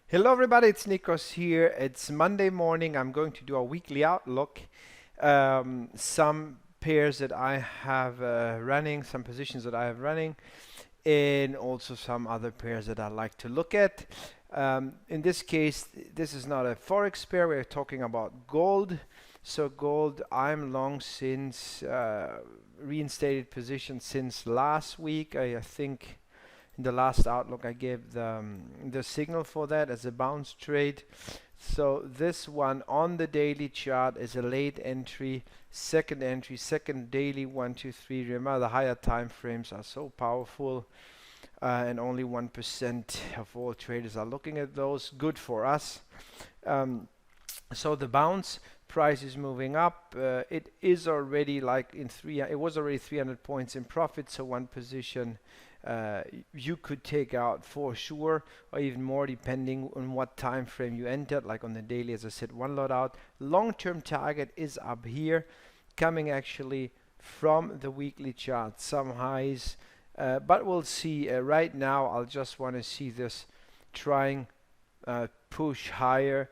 Hello everybody, it's Nikos here. It's Monday morning. I'm going to do a weekly outlook. Some pairs that I have running, some positions that I have running, and also some other pairs that I like to look at. In this case, this is not a Forex pair. We're talking about gold. So gold, I'm long since reinstated position since last week. I think in the last outlook I gave the signal for that as a bounce trade. So this one on the daily chart is a late entry, second daily 1, 2, 3. Remember, the higher time frames are so powerful, and only 1% of all traders are looking at those. Good for us. So the bounce price is moving up. It is already like it was already 300 points in profit. So one position you could take out for sure, or even more depending on what time frame you entered. Like on the daily, as I said, one lot out. Long-term target is up here, coming actually from the weekly chart. Some highs, but we'll see. Right now, I'll just want to see this trying push higher,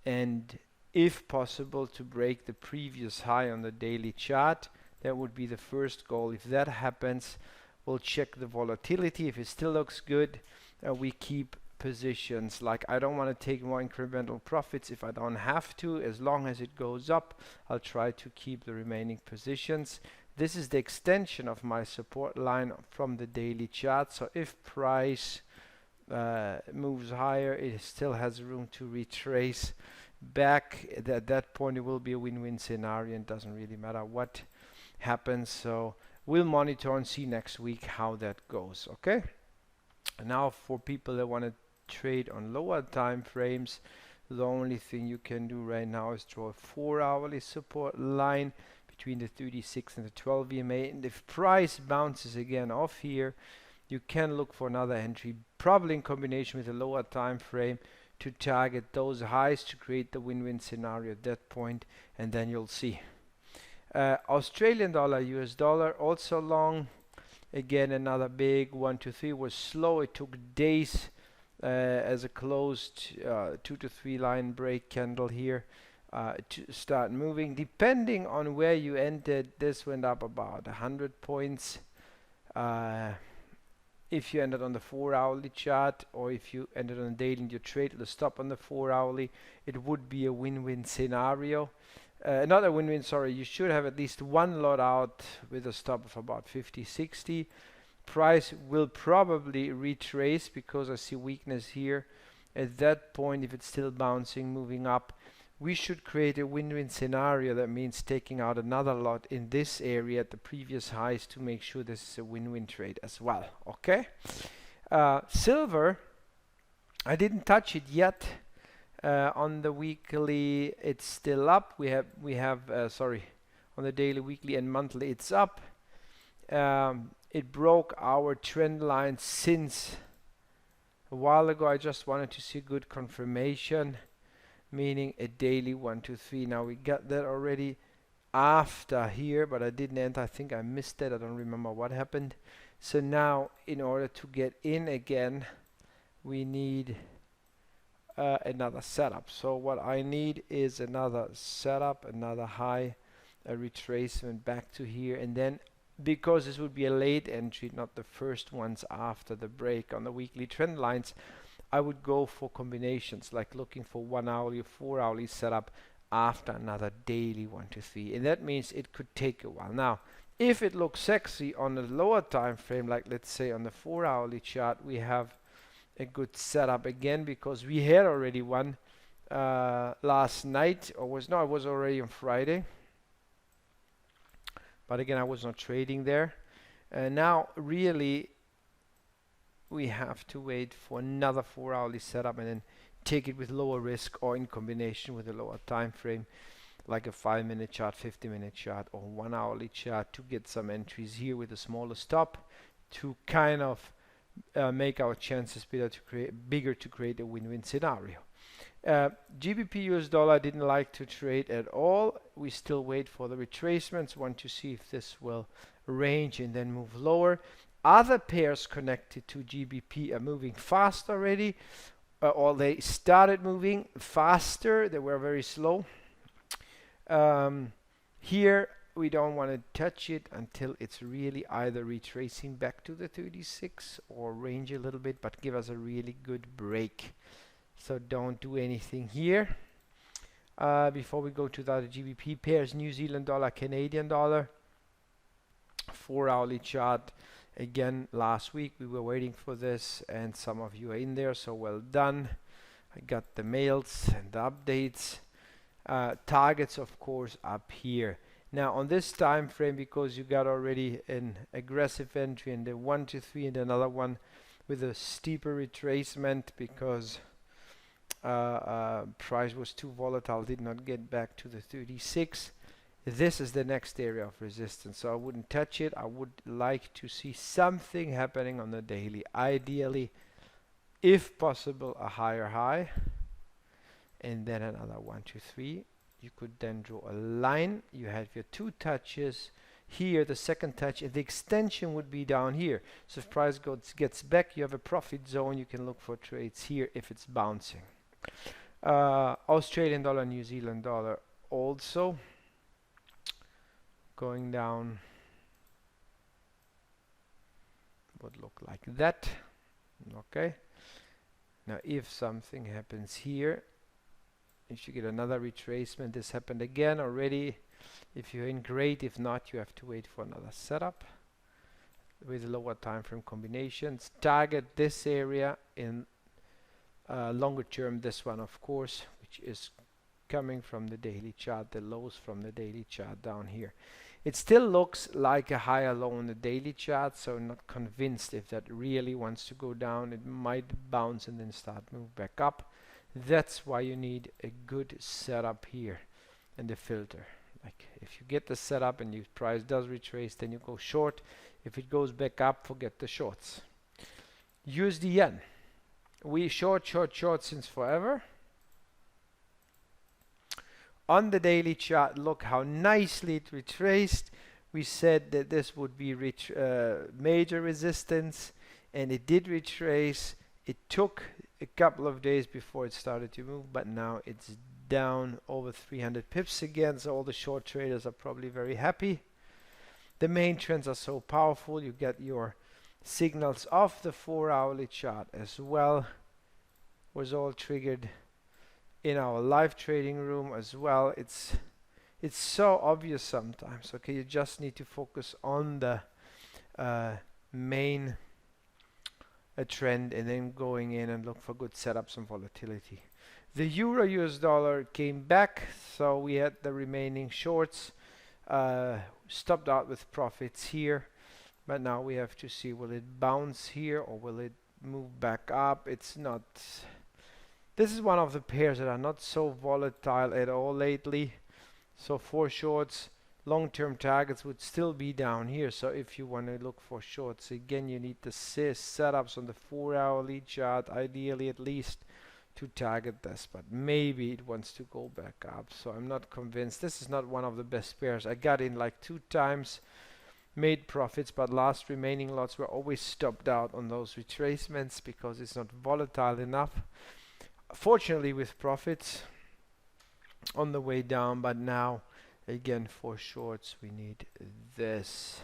and if possible to break the previous high on the daily chart. That would be the first goal. If that happens, we'll check the volatility. If it still looks good, we keep positions. Like, I don't want to take more incremental profits if I don't have to. As long as it goes up, I'll try to keep the remaining positions. This is the extension of my support line from the daily chart. So if price moves higher, it still has room to retrace back. At that point, it will be a win-win scenario, and doesn't really matter what happens. So we'll monitor and see next week how that goes. Okay. Now for people that want to trade on lower time frames, the only thing you can do right now is draw a 4-hourly support line between the 36 and the 12 EMA. And if price bounces again off here, you can look for another entry, probably in combination with a lower time frame, to target those highs to create the win-win scenario at that point, and then you'll see. Australian dollar, US dollar, also long. Again, another big 1, 2, 3. Was slow. It took days as a closed 2 to 3 line break candle here to start moving. Depending on where you entered, this went up about 100 points. If you ended on the 4-hourly chart, or if you ended on the daily and you trade the stop on the 4-hourly, it would be a win-win scenario. Not a win-win, sorry. You should have at least one lot out with a stop of about 50, 60. Price will probably retrace because I see weakness here. At that point, if it's still bouncing, moving up, we should create a win-win scenario. That means taking out another lot in this area at the previous highs to make sure this is a win-win trade as well. Okay. Silver, I didn't touch it yet. On the weekly, it's still up. We have sorry, on the daily, weekly, and monthly, it's up. It broke our trend line since a while ago. I just wanted to see good confirmation, meaning a daily 1, 2, 3. Now we got that already after here, but I didn't enter. I think I missed that. I don't remember what happened. So now, in order to get in again, we need another setup. So what I need is another setup, another high, a retracement back to here, and then, because this would be a late entry, not the first ones after the break on the weekly trend lines, I would go for combinations, like looking for 1-hourly or 4-hourly setup after another daily 1, 2, 3, and that means it could take a while. Now, if it looks sexy on the lower time frame, like let's say on the 4-hourly chart, we have a good setup again, because we had already one last night, or was no, it was already on Friday. But again, I was not trading there. And now, really, we have to wait for another 4-hourly setup and then take it with lower risk, or in combination with a lower time frame, like a 5-minute chart, 50-minute chart, or 1-hourly chart, to get some entries here with a smaller stop to kind of make our chances bigger to create a win-win scenario. Gbp US dollar, didn't like to trade at all. We still wait for the retracements, want to see if this will range and then move lower. Other pairs connected to GBP are moving fast already. or they started moving faster. They were very slow. Here we don't want to touch it until it's really either retracing back to the 36 or range a little bit, but give us a really good break. So don't do anything here. Before we go to the other GBP pairs, New Zealand dollar, Canadian dollar, 4-hourly chart. Again, last week we were waiting for this, and some of you are in there, so well done. I got the mails and the updates. Targets, of course, up here. Now on this time frame, because you got already an aggressive entry in the 1 to 3 and another one with a steeper retracement because price was too volatile, did not get back to the 36. This is the next area of resistance, so I wouldn't touch it. I would like to see something happening on the daily. Ideally, if possible, a higher high, and then another 1, 2, 3. You could then draw a line. You have your 2 touches here, the second touch, and the extension would be down here. So if price gets back, you have a profit zone. You can look for trades here if it's bouncing. Australian dollar, New Zealand dollar also going down would look like that. Okay, now if something happens here, if you get another retracement, this happened again already. If you're in, great. If not, you have to wait for another setup with lower time frame combinations. Target this area in longer term, this one of course, which is coming from the daily chart, the lows from the daily chart down here. It still looks like a higher low on the daily chart, so I'm not convinced if that really wants to go down. It might bounce and then start move back up. That's why you need a good setup here and the filter. Like if you get the setup and your price does retrace, then you go short. If it goes back up, forget the shorts. USD yen. We short since forever. On the daily chart, look how nicely it retraced. We said that this would be major resistance, and it did retrace. It took a couple of days before it started to move, but now it's down over 300 pips again, so all the short traders are probably very happy. The main trends are so powerful. You get your signals off the 4-hourly chart as well. Was all triggered in our live trading room as well. It's so obvious sometimes. Okay, you just need to focus on the main trend and then going in and look for good setups and volatility. The euro US dollar came back, so we had the remaining shorts stopped out with profits here, but now we have to see, will it bounce here or will it move back up? It's not. This is one of the pairs that are not so volatile at all lately. So for shorts, long-term targets would still be down here. So if you want to look for shorts, again, you need the setups on the 4-hourly chart, ideally at least, to target this. But maybe it wants to go back up. So I'm not convinced. This is not one of the best pairs. I got in like 2 times, made profits, but last remaining lots were always stopped out on those retracements because it's not volatile enough. Fortunately with profits on the way down, but now again for shorts we need this.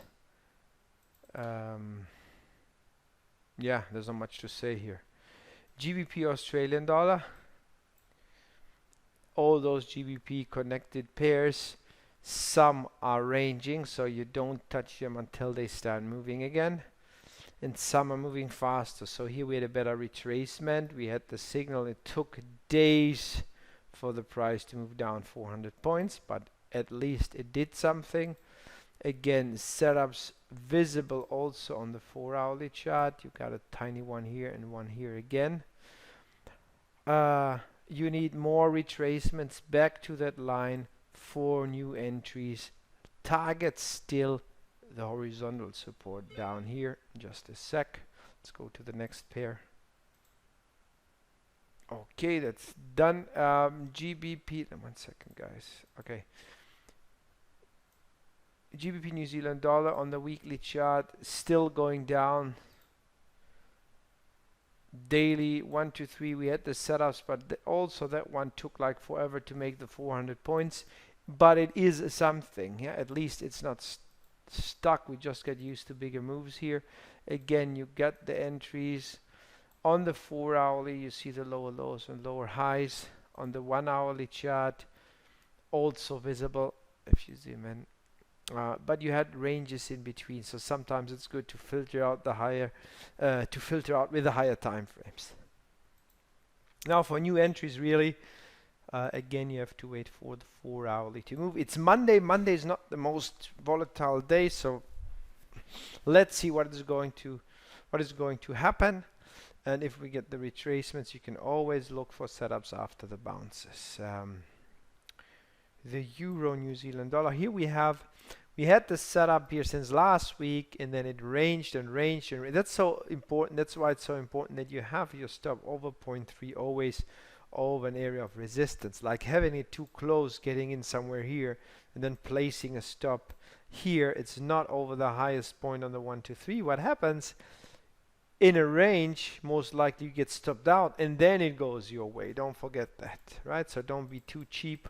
Yeah, there's not much to say here. Gbp Australian Dollar, all those GBP connected pairs, some are ranging, so you don't touch them until they start moving again, and some are moving faster. So here we had a better retracement. We had the signal. It took days for the price to move down 400 points, but at least it did something. Again, setups visible also on the 4-hourly chart. You got a tiny one here and one here again. You need more retracements back to that line for new entries. Target still the horizontal support down here. Just a sec. Let's go to the next pair. Okay, that's done. GBP, 1 second guys. Okay, Gbp New Zealand Dollar on the weekly chart still going down. daily 1 to 3 we had the setups, but also that one took like forever to make the 400 points, but it is something. Yeah, at least it's not stuck. We just get used to bigger moves here. Again, you get the entries on the 4 hourly. You see the lower lows and lower highs on the 1 hourly chart, also visible if you zoom in. But you had ranges in between, so sometimes it's good to filter out the higher, with the higher time frames. Now for new entries, really, again you have to wait for the 4 hourly to move. It's Monday. Monday is not the most volatile day, so let's see what is going to happen. And if we get the retracements, you can always look for setups after the bounces. The Euro New Zealand Dollar. Here we had the setup here since last week, and then it ranged and ranged, and that's so important. That's why it's so important that you have your stop over 0.3 always over an area of resistance. Like having it too close, getting in somewhere here, and then placing a stop here. It's not over the highest point on the 1 to 3. What happens in a range? Most likely you get stopped out, and then it goes your way. Don't forget that, right? So don't be too cheap.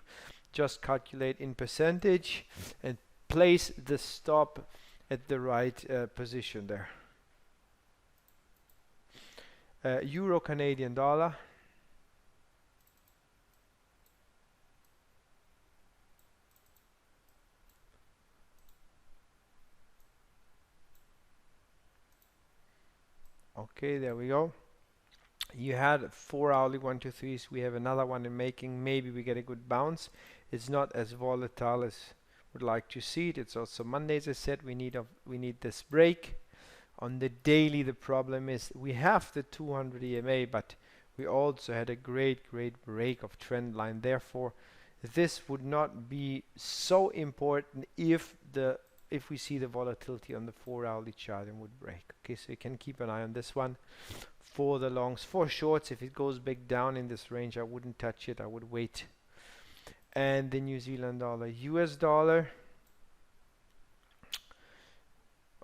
Just calculate in percentage and place the stop at the right position there. Euro Canadian Dollar. Okay, there we go. You had 4 hourly 1 to 3s. We have another one in making. Maybe we get a good bounce. It's not as volatile as would like to see it. It's also Monday, as I said. We need this break. On the daily, the problem is we have the 200 EMA, but we also had a great break of trend line. Therefore, this would not be so important if we see the volatility on the 4 hourly chart and would break. Okay, so you can keep an eye on this one. For the longs, for shorts, if it goes big down in this range, I wouldn't touch it. I would wait. And the New Zealand dollar, US dollar.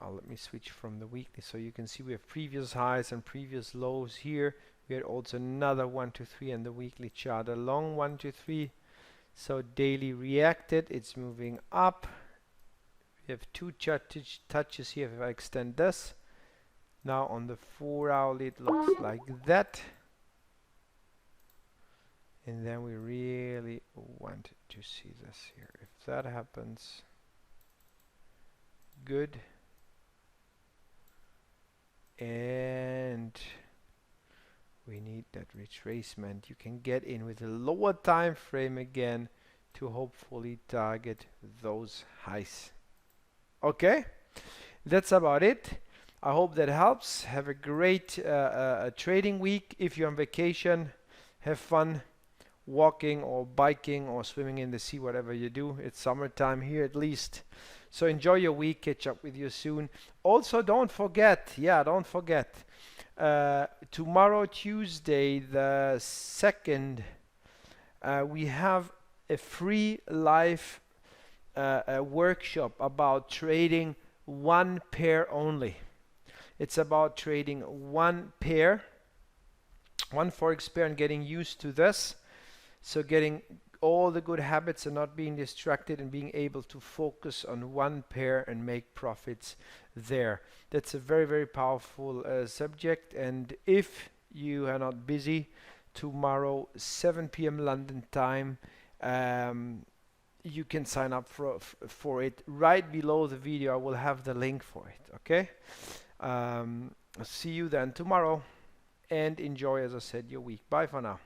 Let me switch from the weekly so you can see we have previous highs and previous lows here. We had also another 1 to 3 on the weekly chart, a long 1 to 3. So daily reacted, it's moving up. We have two touches here. If I extend this, now on the 4 hourly it looks like that. And then we really want to see this here. If that happens, good. And we need that retracement. You can get in with a lower time frame again to hopefully target those highs. Okay, that's about it. I hope that helps. Have a great trading week. If you're on vacation, have fun walking or biking or swimming in the sea, whatever you do. It's summertime here at least. So enjoy your week. Catch up with you soon. Also, don't forget, tomorrow, Tuesday, the 2nd, we have a free live workshop about trading one pair only. It's about trading one pair, one Forex pair, and getting used to this. So getting all the good habits and not being distracted and being able to focus on one pair and make profits there. That's a very powerful subject. And if you are not busy, tomorrow 7 p.m. London time, you can sign up for it. Right below the video I will have the link for it. Okay, see you then tomorrow, and enjoy, as I said, your week. Bye for now.